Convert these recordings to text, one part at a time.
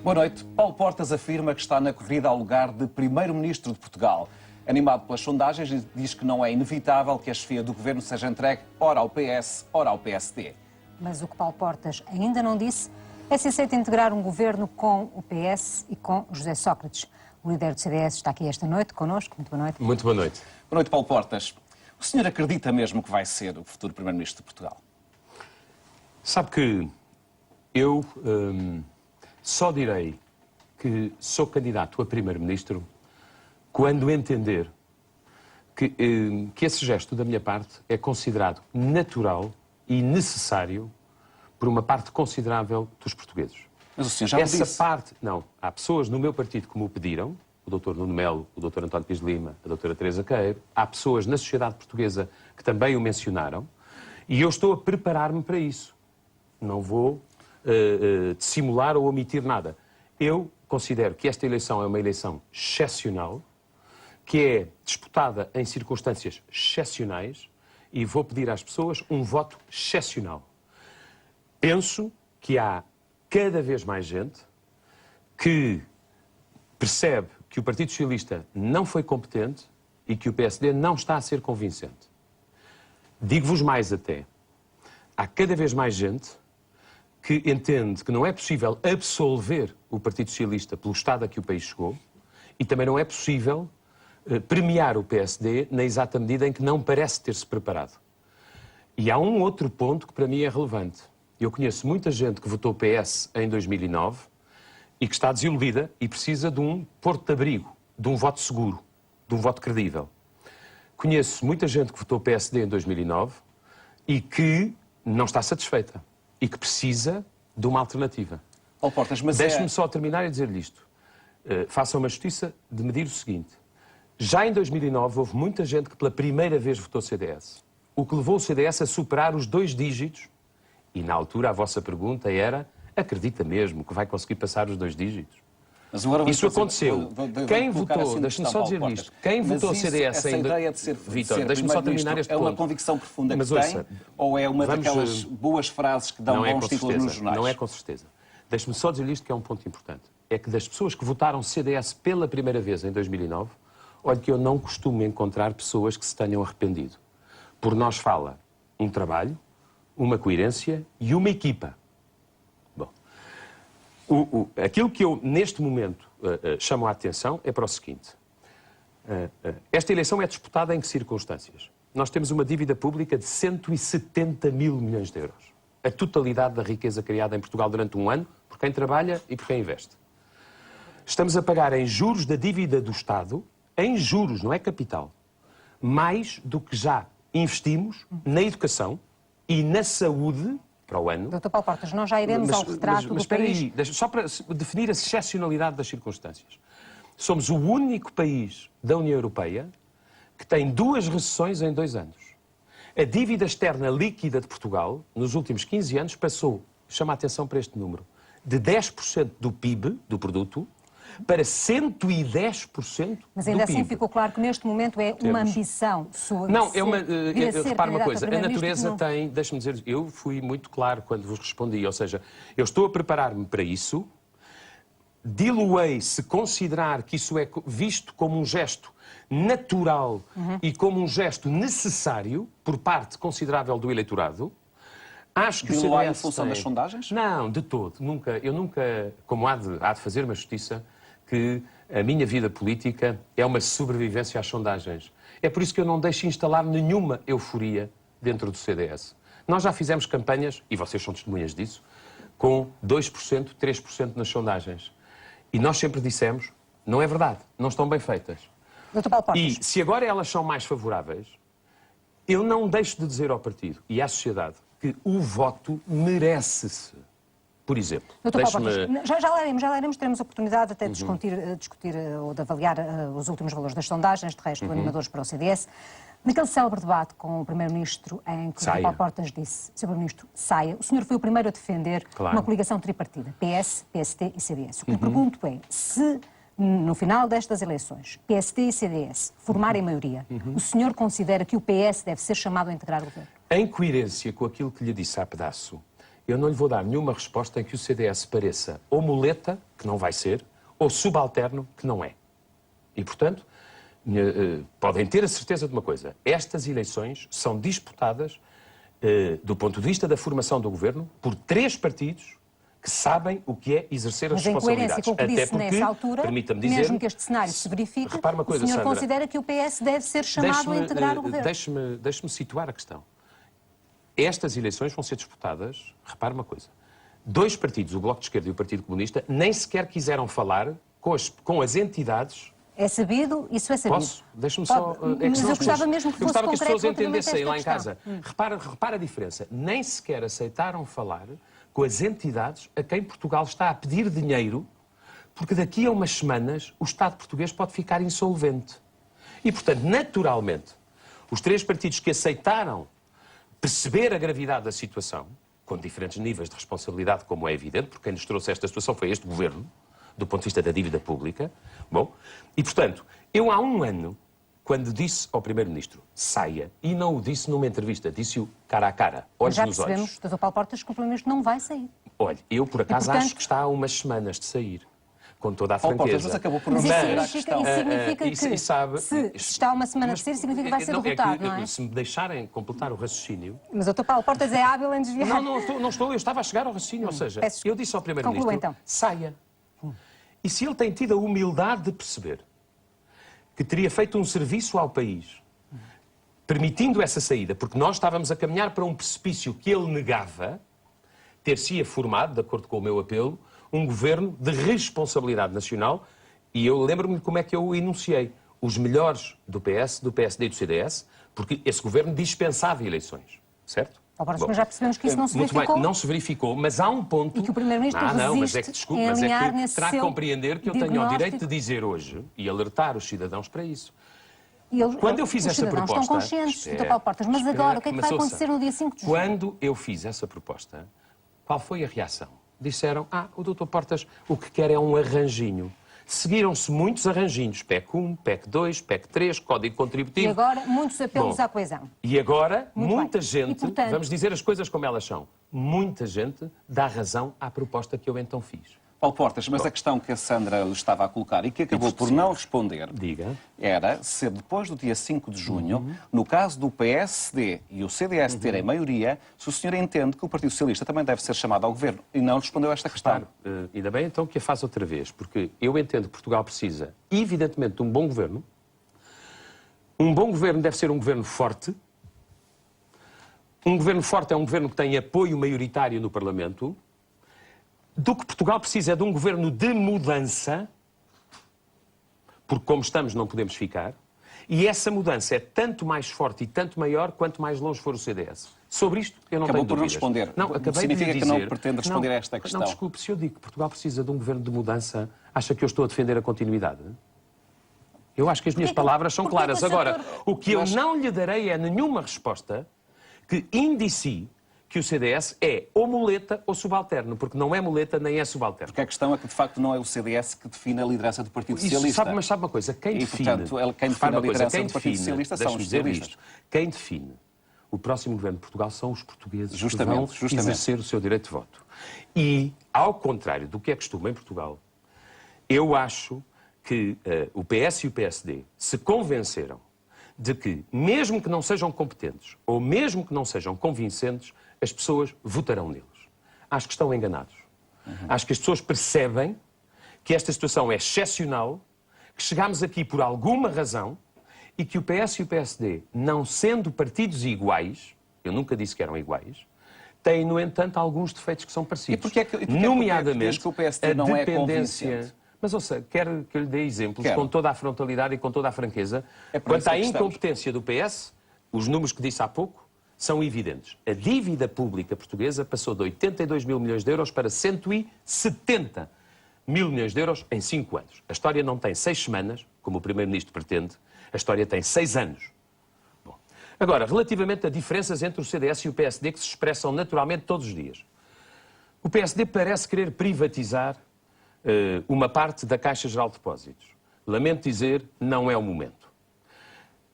Boa noite. Paulo Portas afirma que está na corrida ao lugar de Primeiro-Ministro de Portugal. Animado pelas sondagens, diz que não é inevitável que a chefia do governo seja entregue ora ao PS, ora ao PSD. Mas o que Paulo Portas ainda não disse é se aceita integrar um governo com o PS e com José Sócrates. O líder do CDS está aqui esta noite, connosco. Muito boa noite. Muito boa noite. Boa noite, Paulo Portas. O senhor acredita mesmo que vai ser o futuro Primeiro-Ministro de Portugal? Sabe que eu só direi que sou candidato a Primeiro-Ministro quando entender que esse gesto da minha parte é considerado natural e necessário por uma parte considerável dos portugueses. Mas o senhor já o disse. Essa parte, não. Há pessoas no meu partido que me o pediram, o Dr. Nuno Melo, o Dr. António Pires de Lima, a Dra. Teresa Queiro. Há pessoas na sociedade portuguesa que também o mencionaram e eu estou a preparar-me para isso. Não vou dissimular ou omitir nada. Eu considero que esta eleição é uma eleição excepcional, que é disputada em circunstâncias excepcionais e vou pedir às pessoas um voto excepcional. Penso que há cada vez mais gente que percebe que o Partido Socialista não foi competente e que o PSD não está a ser convincente. Digo-vos mais até. Há cada vez mais gente que entende que não é possível absolver o Partido Socialista pelo estado a que o país chegou e também não é possível premiar o PSD na exata medida em que não parece ter-se preparado. E há um outro ponto que para mim é relevante. Eu conheço muita gente que votou PS em 2009 e que está desiludida e precisa de um porto de abrigo, de um voto seguro, de um voto credível. Conheço muita gente que votou PSD em 2009 e que não está satisfeita e que precisa de uma alternativa. Paulo Portas, mas Deixe-me só terminar e dizer-lhe isto. Faça uma justiça de medir o seguinte. Já em 2009 houve muita gente que pela primeira vez votou CDS. O que levou o CDS a superar os 2 dígitos. E na altura a vossa pergunta era: acredita mesmo que vai conseguir passar os 2 dígitos? Mas agora isso aconteceu. Quem votou, deixe-me só dizer isto, quem votou CDS essa ideia de ser Vitor, deixe-me só terminar este ponto. É uma convicção profunda mas que tem? Ou é uma daquelas boas frases que dão bons títulos nos jornais? Não é com certeza. Deixe-me só dizer isto que é um ponto importante. É que das pessoas que votaram CDS pela primeira vez em 2009, olha que eu não costumo encontrar pessoas que se tenham arrependido. Por nós fala um trabalho, uma coerência e uma equipa. Bom, aquilo que eu, neste momento, chamo a atenção é para o seguinte. Esta eleição é disputada em que circunstâncias? Nós temos uma dívida pública de 170 mil milhões de euros. A totalidade da riqueza criada em Portugal durante um ano, por quem trabalha e por quem investe. Estamos a pagar em juros da dívida do Estado, em juros, não é capital, mais do que já investimos na educação e na saúde para o ano. Dr. Paulo Portas, nós já iremos ao retrato do país. Aí, só para definir a excepcionalidade das circunstâncias. Somos o único país da União Europeia que tem 2 recessões em 2 anos. A dívida externa líquida de Portugal, nos últimos 15 anos, passou, chama a atenção para este número, de 10% do PIB, do produto, para 110% Mas ainda do assim PIB. ficou claro que neste momento é uma ambição sua. Não, é uma. Repara uma coisa, a natureza não... tem. Deixa-me dizer, eu fui muito claro quando vos respondi, ou seja, eu estou a preparar-me para isso, diluei se considerar que isso é visto como um gesto natural e como um gesto necessário por parte considerável do eleitorado. Acho que o CDS em função das sondagens? Não, de todo. Eu nunca, como há de fazer uma justiça, que a minha vida política é uma sobrevivência às sondagens. É por isso que eu não deixo instalar nenhuma euforia dentro do CDS. Nós já fizemos campanhas, e vocês são testemunhas disso, com 2%, 3% nas sondagens. E nós sempre dissemos, não é verdade, não estão bem feitas. Dr. Paulo Portas. E se agora elas são mais favoráveis, eu não deixo de dizer ao partido e à sociedade que o voto merece-se. Por exemplo, Dr. Paulo Portas, já lá iremos, teremos a oportunidade até de discutir ou de avaliar os últimos valores das sondagens, de resto, animadores para o CDS. Naquele célebre debate com o Primeiro-Ministro, em que o Dr. Paulo Portas disse, Sr. Primeiro-Ministro, saia, o senhor foi o primeiro a defender uma coligação tripartida, PS, PSD e CDS. O que lhe pergunto é, se no final destas eleições, PSD e CDS formarem maioria, o senhor considera que o PS deve ser chamado a integrar o governo? Em coerência com aquilo que lhe disse há pedaço, eu não lhe vou dar nenhuma resposta em que o CDS pareça ou muleta, que não vai ser, ou subalterno, que não é. E, portanto, podem ter a certeza de uma coisa. Estas eleições são disputadas, do ponto de vista da formação do governo, por 3 partidos que sabem o que é exercer as responsabilidades. Mas em coerência com o que disse nessa altura, permita-me dizer, mesmo que este cenário se verifique, repare uma coisa, o senhor Sandra, considera que o PS deve ser chamado a integrar o governo? Deixe-me situar a questão. Estas eleições vão ser disputadas, repare uma coisa, 2 partidos, o Bloco de Esquerda e o Partido Comunista, nem sequer quiseram falar com as entidades. É sabido? Isso é sabido. Posso? Deixe-me só... Mas eu gostava mesmo que fosse eu gostava que as pessoas concreto entendessem lá em questão. casa. Repara a diferença. Nem sequer aceitaram falar com as entidades a quem Portugal está a pedir dinheiro, porque daqui a umas semanas o Estado português pode ficar insolvente. E, portanto, naturalmente, os 3 partidos que aceitaram perceber a gravidade da situação, com diferentes níveis de responsabilidade, como é evidente, porque quem nos trouxe esta situação foi este governo, do ponto de vista da dívida pública. Bom, e, portanto, eu há um ano, quando disse ao Primeiro-Ministro, saia, e não o disse numa entrevista, disse-o cara a cara, olhos nos olhos. Já percebemos, Dr. Paulo Portas, que o Primeiro-Ministro não vai sair. Olha, eu por acaso portanto, acho que está há umas semanas de sair. Com toda a Paulo franqueza. Portas, mas acabou por não Mas responder à isso questão. significa que se está uma semana de sair, significa que vai ser derrotado, não é? Se me deixarem completar o raciocínio... Mas o Dr. Paulo Portas é hábil em desviar. Não estou, eu estava a chegar ao raciocínio, ou seja, eu disse ao Primeiro-Ministro, então. saia. E se ele tem tido a humildade de perceber que teria feito um serviço ao país, permitindo essa saída, porque nós estávamos a caminhar para um precipício que ele negava, ter-se-ia formado, de acordo com o meu apelo, um governo de responsabilidade nacional, e eu lembro-me como é que eu o enunciei. Os melhores do PS, do PSD e do CDS, porque esse governo dispensava eleições, certo? Mas já percebemos que isso não se muito verificou. bem, não se verificou, mas há um ponto... E que o Primeiro-Ministro mas é que, desculpe, mas é que terá que compreender que eu tenho o direito de dizer hoje e alertar os cidadãos para isso. Quando eu fiz essa proposta... estão conscientes, Dr. Paulo Portas, mas agora, o que é que vai acontecer no dia 5 de junho? Quando eu fiz essa proposta, qual foi a reação? Disseram, o Dr. Portas o que quer é um arranjinho. Seguiram-se muitos arranjinhos, PEC 1, PEC 2, PEC 3, Código Contributivo... E agora, muitos apelos à coesão. E agora, muita gente, portanto... vamos dizer as coisas como elas são, muita gente dá razão à proposta que eu então fiz. Paulo Portas, mas a questão que a Sandra lhe estava a colocar e que acabou por não responder era se depois do dia 5 de junho, no caso do PSD e o CDS terem maioria, se o senhor entende que o Partido Socialista também deve ser chamado ao governo e não respondeu a esta questão. Claro, ainda bem então que a faz outra vez, porque eu entendo que Portugal precisa, evidentemente, de um bom governo. Um bom governo deve ser um governo forte. Um governo forte é um governo que tem apoio maioritário no Parlamento. Do que Portugal precisa é de um governo de mudança, porque como estamos não podemos ficar, e essa mudança é tanto mais forte e tanto maior quanto mais longe for o CDS. Sobre isto eu não tenho dúvidas. Acabou por não responder. Não, acabei significa de que dizer... não pretende responder a esta questão. Não, desculpe, se eu digo que Portugal precisa de um governo de mudança, acha que eu estou a defender a continuidade? Eu acho que as minhas palavras são claras. Agora, o que eu não lhe darei é nenhuma resposta que indicie que o CDS é ou muleta ou subalterno, porque não é muleta nem é subalterno. Porque a questão é que, de facto, não é o CDS que define a liderança do Partido Socialista. Mas sabe uma coisa? Quem define... Portanto, quem define a liderança do Partido Socialista são os socialistas. Quem define o próximo governo de Portugal são os portugueses que vão justamente. exercer o seu direito de voto. E, ao contrário do que é costume em Portugal, eu acho que o PS e o PSD se convenceram de que, mesmo que não sejam competentes ou mesmo que não sejam convincentes, as pessoas votarão neles. Acho que estão enganados. Acho que as pessoas percebem que esta situação é excepcional, que chegámos aqui por alguma razão e que o PS e o PSD, não sendo partidos iguais, eu nunca disse que eram iguais, têm, no entanto, alguns defeitos que são parecidos. E porquê nomeadamente, que o PSD não é convincente? Mas, ouça, quero que eu lhe dê exemplos com toda a frontalidade e com toda a franqueza. Quanto à incompetência do PS, os números que disse há pouco são evidentes. A dívida pública portuguesa passou de 82 mil milhões de euros para 170 mil milhões de euros em 5 anos. A história não tem 6 semanas, como o Primeiro-Ministro pretende, a história tem 6 anos. Bom. Agora, relativamente a diferenças entre o CDS e o PSD que se expressam naturalmente todos os dias. O PSD parece querer privatizar uma parte da Caixa Geral de Depósitos. Lamento dizer, não é o momento.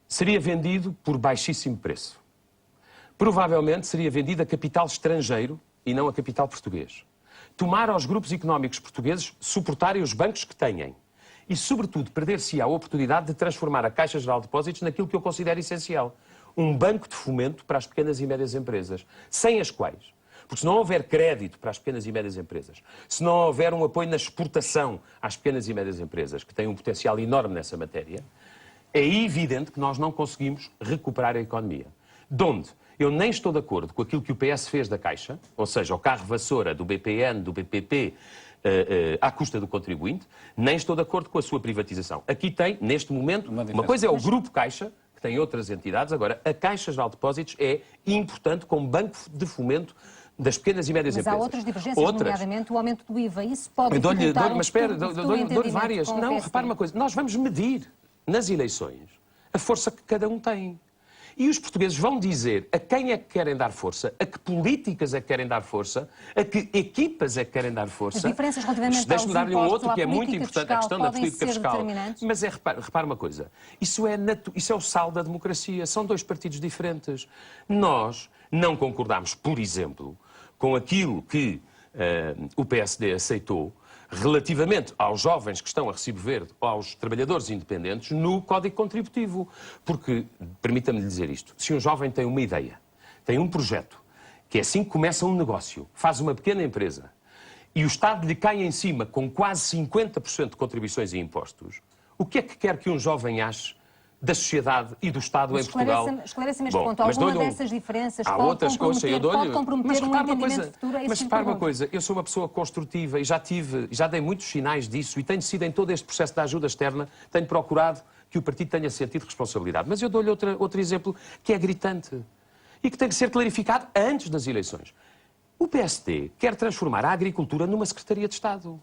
Seria vendido por baixíssimo preço. Provavelmente seria vendido a capital estrangeiro e não a capital português. Tomar aos grupos económicos portugueses suportarem os bancos que têm. E, sobretudo, perder-se a oportunidade de transformar a Caixa Geral de Depósitos naquilo que eu considero essencial. Um banco de fomento para as pequenas e médias empresas, sem as quais, porque se não houver crédito para as pequenas e médias empresas, se não houver um apoio na exportação às pequenas e médias empresas, que têm um potencial enorme nessa matéria, é evidente que nós não conseguimos recuperar a economia. De onde eu nem estou de acordo com aquilo que o PS fez da Caixa, ou seja, o carro-vassoura do BPN, do BPP, à custa do contribuinte, nem estou de acordo com a sua privatização. Aqui tem, neste momento, uma coisa é o Grupo Caixa, que tem outras entidades, agora a Caixa Geral de Depósitos é importante como banco de fomento das pequenas e médias empresas. Mas há outras divergências, nomeadamente o aumento do IVA. Isso pode dificultar mas espera, dou-lhe várias. Não, repare uma coisa, nós vamos medir nas eleições a força que cada um tem. E os portugueses vão dizer a quem é que querem dar força, a que políticas é que querem dar força, a que equipas é que querem dar força. As diferenças relativamente Deixe-me dar-lhe um outro que é muito política importante, a questão da política fiscal. Mas repare uma coisa, isso é o sal da democracia, são dois partidos diferentes. Nós não concordámos, por exemplo, com aquilo que o PSD aceitou relativamente aos jovens que estão a recibo verde, aos trabalhadores independentes, no Código Contributivo. Porque, permita-me dizer isto, se um jovem tem uma ideia, tem um projeto, que é assim que começa um negócio, faz uma pequena empresa, e o Estado lhe cai em cima com quase 50% de contribuições e impostos, o que é que quer que um jovem ache da sociedade e do Estado em Portugal? Esclareça-me este ponto. Alguma dessas diferenças pode comprometer um entendimento futuro? Mas repare uma coisa, eu sou uma pessoa construtiva e já dei muitos sinais disso e tenho sido em todo este processo da ajuda externa, tenho procurado que o partido tenha sentido de responsabilidade. Mas eu dou-lhe outro exemplo que é gritante e que tem que ser clarificado antes das eleições. O PSD quer transformar a agricultura numa Secretaria de Estado.